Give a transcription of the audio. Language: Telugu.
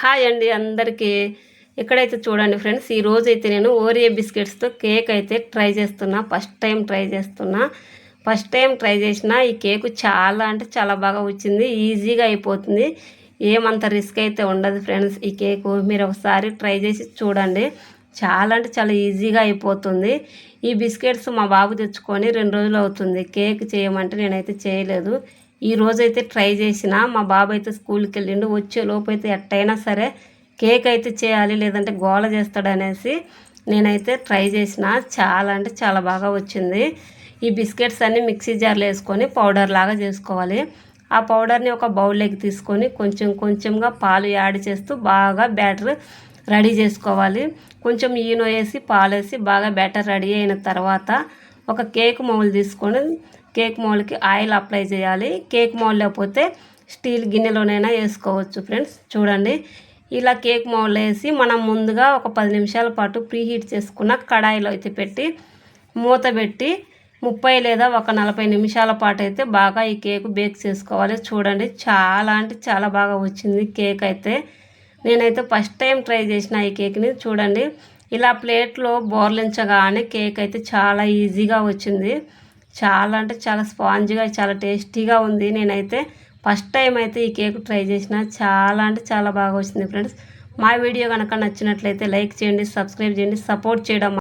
హాయ్ అండి అందరికీ. ఇక్కడైతే చూడండి ఫ్రెండ్స్, ఈ రోజు అయితే నేను ఓరియో బిస్కెట్స్తో కేక్ అయితే ట్రై చేస్తున్నా. ఫస్ట్ టైం ట్రై చేసిన ఈ కేకు చాలా అంటే చాలా బాగా వచ్చింది. ఈజీగా అయిపోతుంది, ఏమంత రిస్క్ అయితే ఉండదు ఫ్రెండ్స్. ఈ కేకు మీరు ఒకసారి ట్రై చేసి చూడండి, చాలా అంటే చాలా ఈజీగా అయిపోతుంది. ఈ బిస్కెట్స్ మా బాబు తెచ్చుకొని 2 రోజులు అవుతుంది. కేక్ చేయమంటే నేనైతే చేయలేదు. ఈ రోజైతే ట్రై చేసిన. మా బాబు అయితే స్కూల్కి వెళ్ళిండు, వచ్చే లోపు అయితే ఎట్టయినా సరే కేక్ అయితే చేయాలి, లేదంటే గోల చేస్తాడనేసి నేనైతే ట్రై చేసిన. చాలా అంటే చాలా బాగా వచ్చింది. ఈ బిస్కెట్స్ అన్నీ మిక్సీ జార్లో వేసుకొని పౌడర్ లాగా చేసుకోవాలి. ఆ పౌడర్ని ఒక బౌల్లోకి తీసుకొని కొంచెం కొంచెంగా పాలు యాడ్ చేస్తూ బాగా బ్యాటర్ రెడీ చేసుకోవాలి. కొంచెం ఈనో వేసి పాలు వేసి బాగా బ్యాటర్ రెడీ అయిన తర్వాత ఒక కేక్ మౌల్ తీసుకొని కేక్ మౌల్కి ఆయిల్ అప్లై చేయాలి. కేక్ మౌల్ లేకపోతే స్టీల్ గిన్నెలోనైనా వేసుకోవచ్చు ఫ్రెండ్స్. చూడండి, ఇలా కేక్ మౌల్ వేసి మనం ముందుగా ఒక 10 నిమిషాల పాటు ప్రీహీట్ చేసుకున్న కడాయిలో అయితే పెట్టి మూత పెట్టి 30 లేదా ఒక 40 నిమిషాల పాటు అయితే బాగా ఈ కేక్ బేక్ చేసుకోవాలి. చూడండి, చాలా అంటే చాలా బాగా వచ్చింది కేక్ అయితే. నేనైతే ఫస్ట్ టైం ట్రై చేసిన ఈ కేక్ని. చూడండి, ఇలా ప్లేట్లో బోర్లించగానే కేక్ అయితే చాలా ఈజీగా వచ్చింది. చాలా అంటే చాలా స్పాంజ్గా చాలా టేస్టీగా ఉంది. నేనైతే ఫస్ట్ టైం అయితే ఈ కేక్ ట్రై చేసిన. చాలా అంటే చాలా బాగా వచ్చింది ఫ్రెండ్స్. మా వీడియో కనుక నచ్చినట్లయితే లైక్ చేయండి, సబ్స్క్రైబ్ చేయండి, సపోర్ట్ చేయడం